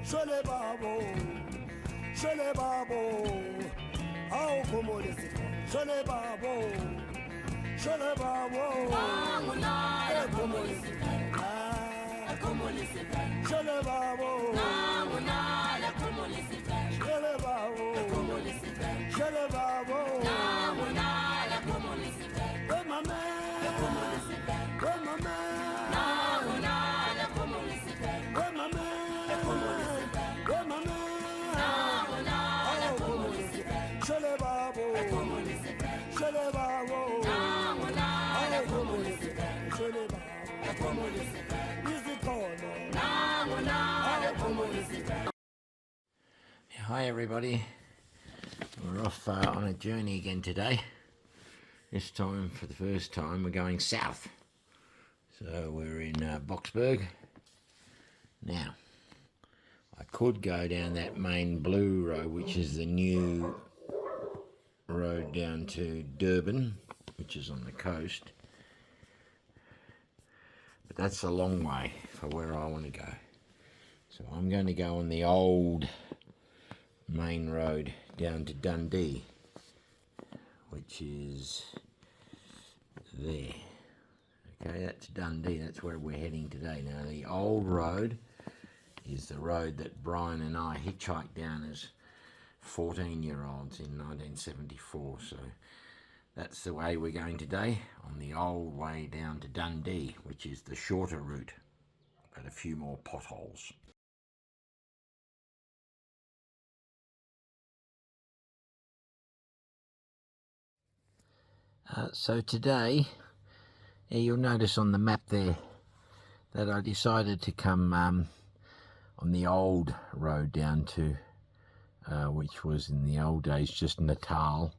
Shole babo, shole babo, how come this? Shole babo, shole babo. Namuna, como this? Como this? Shole babo. Namuna, como this? Shole babo. Como this? Shole babo. Namuna, como this? Where my man? Como this? Where my man? Namuna, como this? Where my man? Hi everybody, we're off on a journey again today. This time, for the first time, we're going south. So we're in Boksburg. Now, I could go down that main blue road, which is the new road down to Durban, which is on the coast. But that's a long way for where I want to go. So I'm going to go on the old main road down to Dundee, which is there. Okay, that's Dundee, that's where we're heading today. Now the old road is the road that Brian and I hitchhiked down as 14-year-olds in 1974, so that's the way we're going today, on the old way down to Dundee, which is the shorter route, but a few more potholes. So today, you'll notice on the map there that I decided to come on the old road down to, which was in the old days just Natal,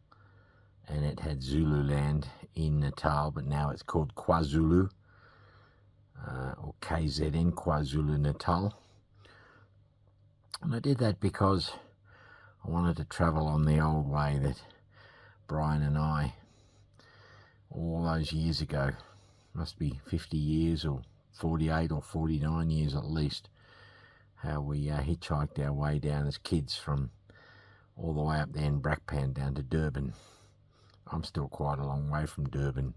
and it had Zululand in Natal, but now it's called Kwa Zulu, or KZN, Kwa Zulu Natal. And I did that because I wanted to travel on the old way that Brian and I, all those years ago, must be 50 years or 48 or 49 years at least, how we hitchhiked our way down as kids from all the way up there in Brakpan down to Durban. I'm still quite a long way from Durban,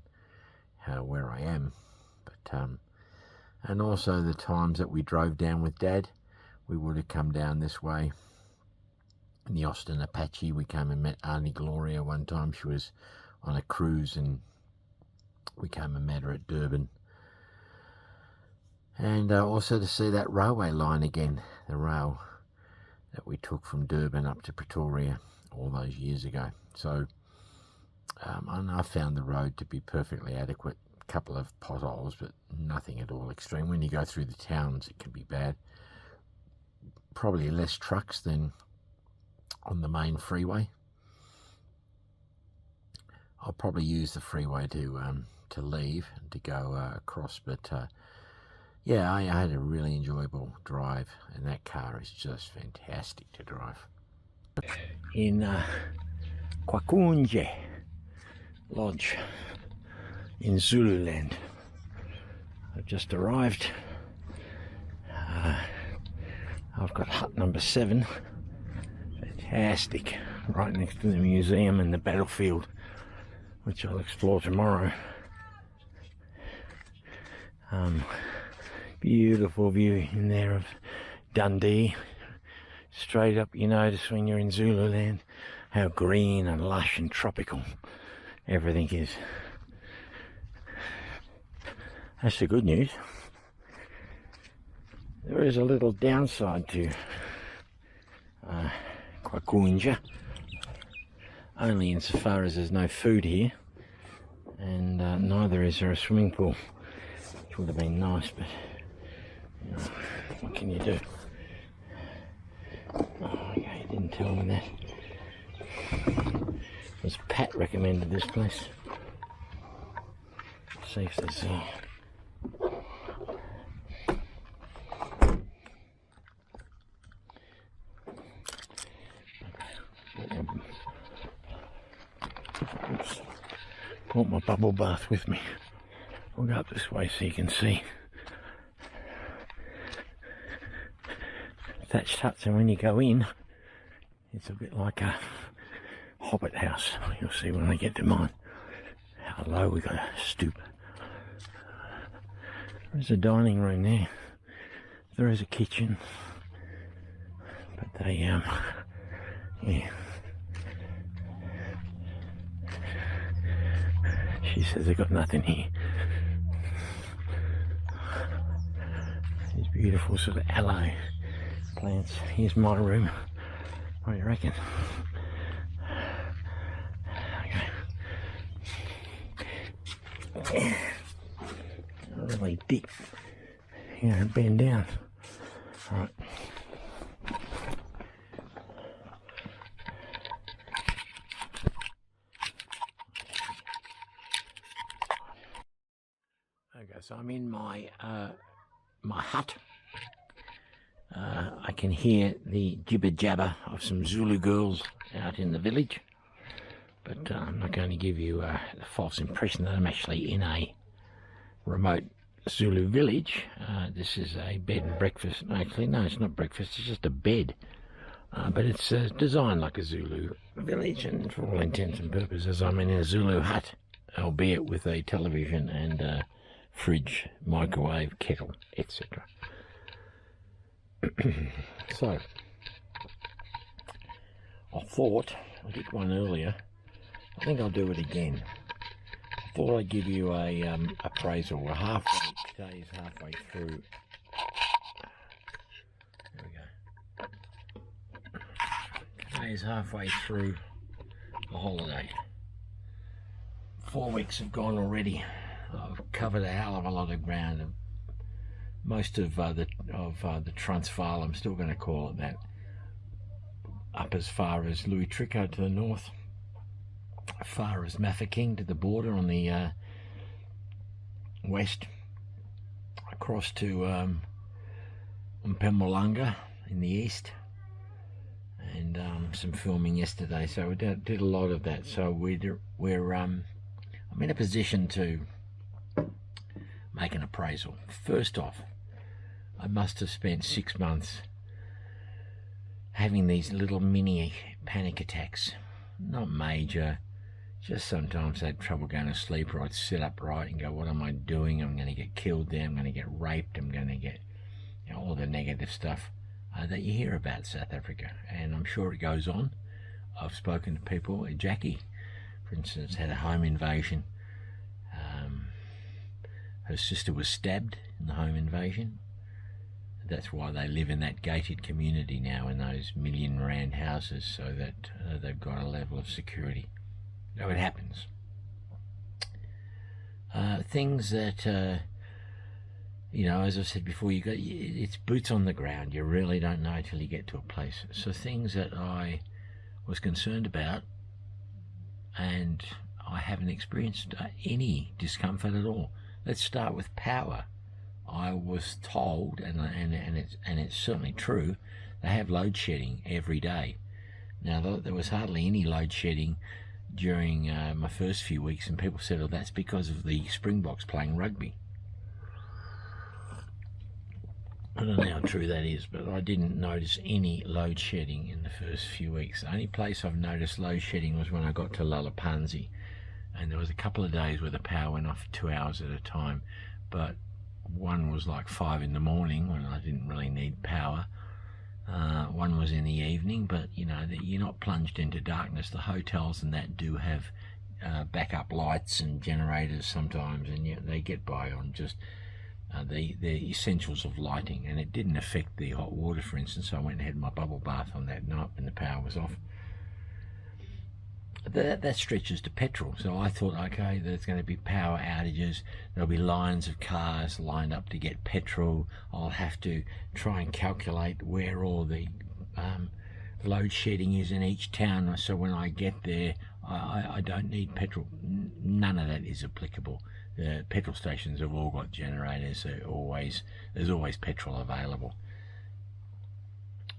where I am, but and also the times that we drove down with Dad, we would have come down this way in the Austin Apache. We came and met Auntie Gloria one time. She was on a cruise and we came and met her at Durban. And also to see that railway line again, the rail that we took from Durban up to Pretoria all those years ago. So and I found the road to be perfectly adequate. A couple of potholes, but nothing at all extreme. When you go through the towns, it can be bad. Probably less trucks than on the main freeway. I'll probably use the freeway to leave and to go across, but yeah, I had a really enjoyable drive, and that car is just fantastic to drive. In Kwa Lodge in Zululand. I've just arrived. I've got hut number 7. Fantastic, right next to the museum and the battlefield, which I'll explore tomorrow. Beautiful view in there of Dundee. Straight up, you notice when you're in Zululand how green and lush and tropical everything is. That's the good news. There is a little downside to Kwa, only insofar as there's no food here, and neither is there a swimming pool, which would have been nice, but you know, what can you do? Oh, okay, he didn't tell me that. It was Pat recommended this place. Let's see if there's brought my bubble bath with me. We'll go up this way so you can see. Thatched huts, and when you go in, it's a bit like a hobbit house. You'll see when I get to mine how low we got to stoop. There's a dining room there. There is a kitchen, but they yeah. She says they've got nothing here. These beautiful sort of aloe plants. Here's my room. What do you reckon? Okay. Really deep. Here and bend down. Alright. Okay, so I'm in my my hut. I can hear the jibber jabber of some Zulu girls out in the village, but I'm not going to give you the false impression that I'm actually in a remote Zulu village. This is a bed and breakfast. Actually, no, it's not breakfast, it's just a bed. But it's designed like a Zulu village, and for all intents and purposes I'm in a Zulu hut, albeit with a television and fridge, microwave, kettle, etc. So, I thought, I did one earlier, I think I'll do it again. I thought I'd give you a appraisal. We're today's halfway through. There we go. Today's halfway through the holiday. 4 weeks have gone already. I've covered a hell of a lot of ground. Most of the Transvaal, I'm still going to call it that, up as far as Louis Tricot to the north, as far as Mafeking to the border on the west, across to Mpumalanga in the east, and some filming yesterday. So we did a lot of that. So I'm in a position to make an appraisal. First off, I must have spent 6 months having these little mini panic attacks. Not major, just sometimes I had trouble going to sleep, or I'd sit upright and go, what am I doing? I'm going to get killed there, I'm going to get raped, I'm going to get, you know, all the negative stuff that you hear about South Africa. And I'm sure it goes on. I've spoken to people. Jackie, for instance, had a home invasion. Her sister was stabbed in the home invasion. That's why they live in that gated community now, in those R1 million houses, so that they've got a level of security. So it happens. Things that, you know, as I said before, it's boots on the ground. You really don't know till you get to a place. So things that I was concerned about, and I haven't experienced any discomfort at all. Let's start with power. I was told, and it's certainly true, they have load shedding every day. Now, there was hardly any load shedding during my first few weeks, and people said, oh, that's because of the Springboks playing rugby. I don't know how true that is, but I didn't notice any load shedding in the first few weeks. The only place I've noticed load shedding was when I got to Lalapanzi, and there was a couple of days where the power went off for 2 hours at a time, but one was like 5 in the morning when I didn't really need power. One was in the evening, but you know, you're not plunged into darkness. The hotels and that do have backup lights and generators sometimes, and they get by on just the essentials of lighting, and it didn't affect the hot water, for instance. So I went and had my bubble bath on that night when the power was off. That stretches to petrol, so I thought, okay, there's going to be power outages, there'll be lines of cars lined up to get petrol. I'll have to try and calculate where all the load shedding is in each town, so when I get there I don't need petrol. None of that is applicable. The petrol stations have all got generators. There's always petrol available.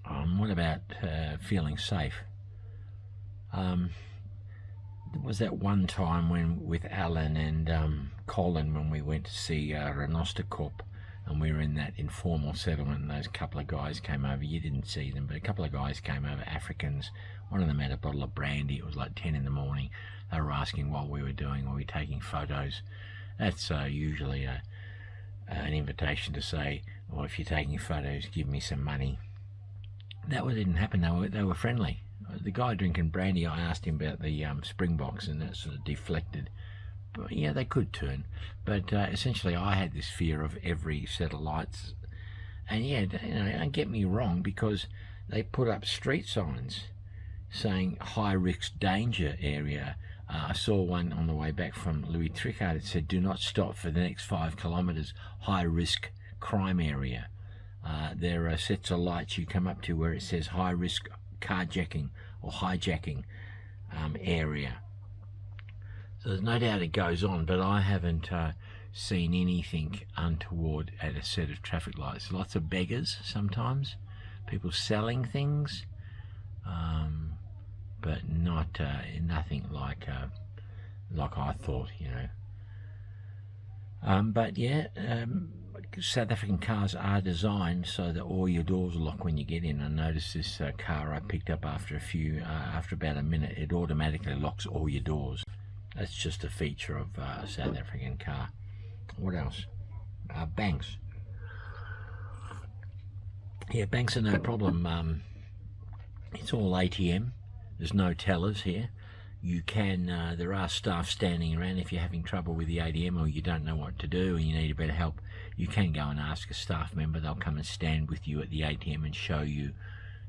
What about feeling safe? there was that one time when with Alan and Colin, when we went to see Renosterkorp, and we were in that informal settlement, and those couple of guys came over. You didn't see them, but a couple of guys came over, Africans. One of them had a bottle of brandy. It was like 10 in the morning. They were asking what we were doing. Were we taking photos? That's usually an invitation to say, well, if you're taking photos, give me some money. That didn't happen. They were friendly. The guy drinking brandy, I asked him about the Springboks, and that sort of deflected. But yeah, they could turn. But essentially, I had this fear of every set of lights. And yeah, don't get me wrong, because they put up street signs saying high risk danger area. I saw one on the way back from Louis Tricard. It said, do not stop for the next 5 kilometres, high risk crime area. There are sets of lights you come up to where it says high risk carjacking or hijacking area. So there's no doubt it goes on, but I haven't seen anything untoward at a set of traffic lights. Lots of beggars sometimes, people selling things, but not nothing like I thought, But yeah, South African cars are designed so that all your doors are locked when you get in. I noticed this car I picked up after about a minute, it automatically locks all your doors. That's just a feature of a South African car. What else? Banks. Yeah, banks are no problem. It's all ATM. There's no tellers here. You can, there are staff standing around. If you're having trouble with the ATM or you don't know what to do and you need a bit of help, you can go and ask a staff member. They'll come and stand with you at the ATM and show you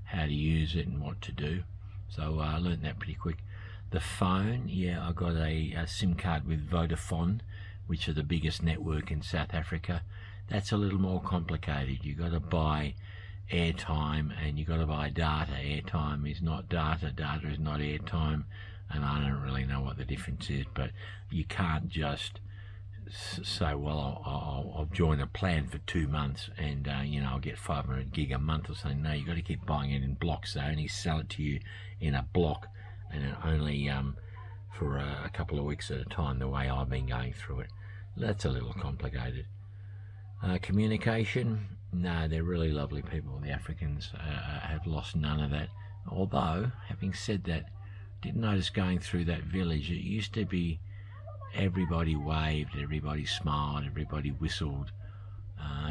how to use it and what to do. So I learned that pretty quick. The phone, yeah, I got a SIM card with Vodafone, which are the biggest network in South Africa. That's a little more complicated. You got to buy airtime and you got to buy data. Airtime is not data, data is not airtime, and I don't really know what the difference is, but you can't just say, well, I'll join a plan for 2 months and I'll get 500 gig a month or something. No, you got to keep buying it in blocks. They only sell it to you in a block, and only for a couple of weeks at a time, the way I've been going through it. That's a little complicated. Communication, no, they're really lovely people. The Africans have lost none of that. Although, having said that, did notice going through that village, it used to be everybody waved, everybody smiled, everybody whistled,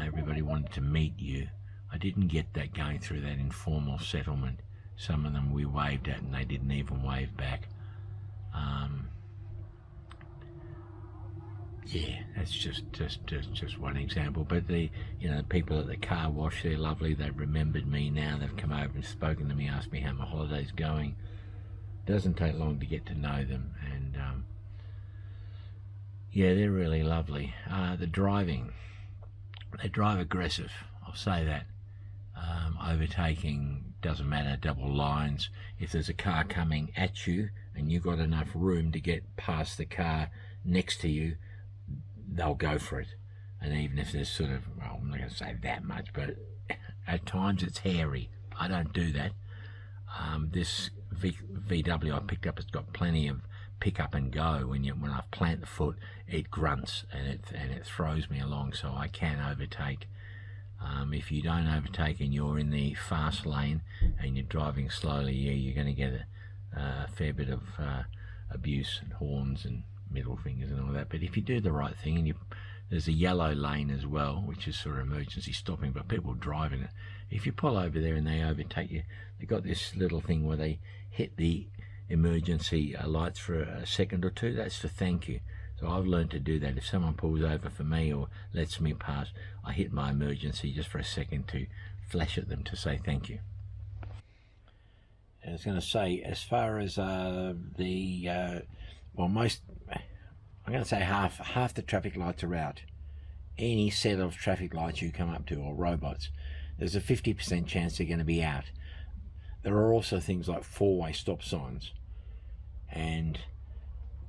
everybody wanted to meet you. I didn't get that going through that informal settlement. Some of them we waved at and they didn't even wave back. Yeah, that's just one example. But the people at the car wash, they're lovely. They've remembered me now. They've come over and spoken to me, asked me how my holiday's going. Doesn't take long to get to know them, and yeah, they're really lovely. The driving, they drive aggressive, I'll say that. Overtaking, doesn't matter, double lines. If there's a car coming at you and you've got enough room to get past the car next to you, they'll go for it. And even if there's sort of, well, I'm not going to say that much, but at times it's hairy. I don't do that. This VW I picked up, it's got plenty of pick up and go. When I plant the foot, it grunts and it throws me along, so I can overtake. If you don't overtake and you're in the fast lane and you're driving slowly, yeah, you're going to get a fair bit of abuse and horns and middle fingers and all that. But if you do the right thing, and there's a yellow lane as well, which is sort of emergency stopping, but people driving it. If you pull over there and they overtake you, they've got this little thing where they hit the emergency lights for a second or two. That's to thank you. So I've learned to do that. If someone pulls over for me or lets me pass, I hit my emergency just for a second to flash at them to say thank you. I was going to say, as far as I'm going to say half the traffic lights are out. Any set of traffic lights you come up to, or robots, there's a 50% chance they're going to be out. There are also things like four-way stop signs, and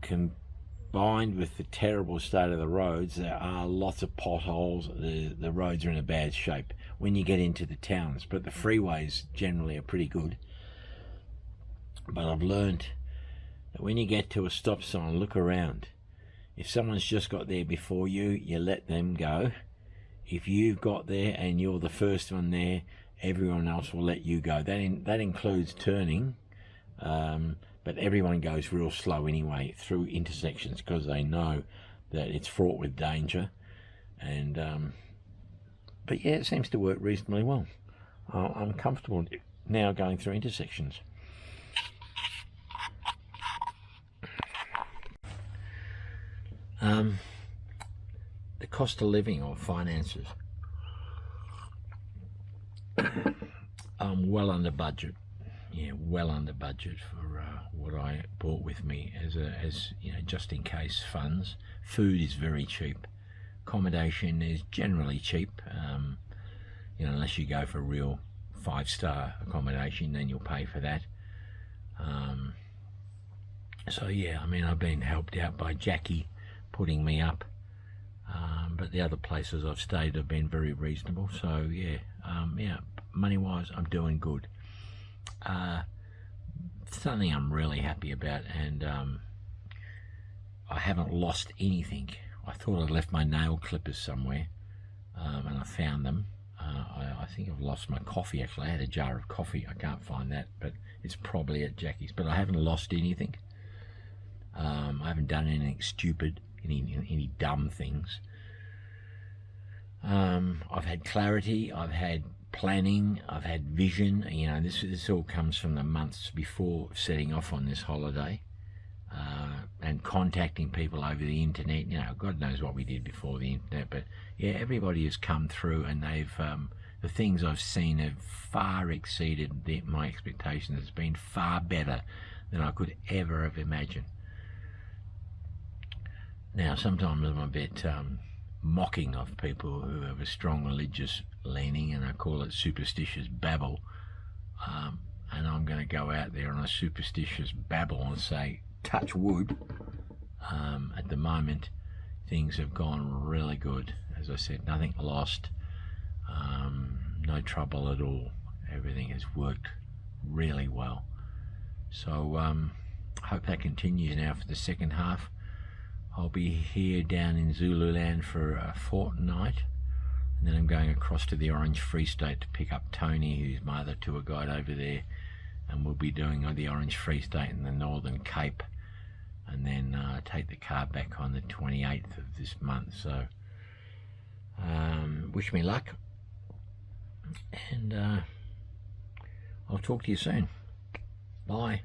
combined with the terrible state of the roads, there are lots of potholes. The roads are in a bad shape when you get into the towns, but the freeways generally are pretty good. But I've learned that when you get to a stop sign, look around. If someone's just got there before you, you let them go. If you've got there and you're the first one there, everyone else will let you go. That includes turning, but everyone goes real slow anyway through intersections because they know that it's fraught with danger. And but yeah, it seems to work reasonably well. I'm comfortable now going through intersections. The cost of living or finances. I'm well under budget. Yeah, well under budget for what I bought with me as you know, just in case funds. Food is very cheap. Accommodation is generally cheap. You know, unless you go for real 5-star accommodation, then you'll pay for that. So yeah, I mean, I've been helped out by Jackie putting me up, but the other places I've stayed have been very reasonable. So yeah, yeah, money wise I'm doing good. Something I'm really happy about, and I haven't lost anything. I thought I'd left my nail clippers somewhere, and I found them. I think I've lost my coffee. Actually, I had a jar of coffee. I can't find that, but it's probably at Jackie's. But I haven't lost anything. I haven't done anything stupid, any dumb things. I've had clarity. I've had planning. I've had vision. You know, this all comes from the months before setting off on this holiday, and contacting people over the internet. You know, God knows what we did before the internet, but yeah, everybody has come through, and they've the things I've seen have far exceeded my expectations. It's been far better than I could ever have imagined. Now, sometimes I'm a bit mocking of people who have a strong religious leaning, and I call it superstitious babble. And I'm going to go out there on a superstitious babble and say, touch wood. At the moment, things have gone really good. As I said, nothing lost, no trouble at all. Everything has worked really well. So I hope that continues now for the second half. I'll be here down in Zululand for a fortnight, and then I'm going across to the Orange Free State to pick up Tony, who's my other tour guide over there, and we'll be doing the Orange Free State in the Northern Cape, and then take the car back on the 28th of this month. So wish me luck, and I'll talk to you soon. Bye.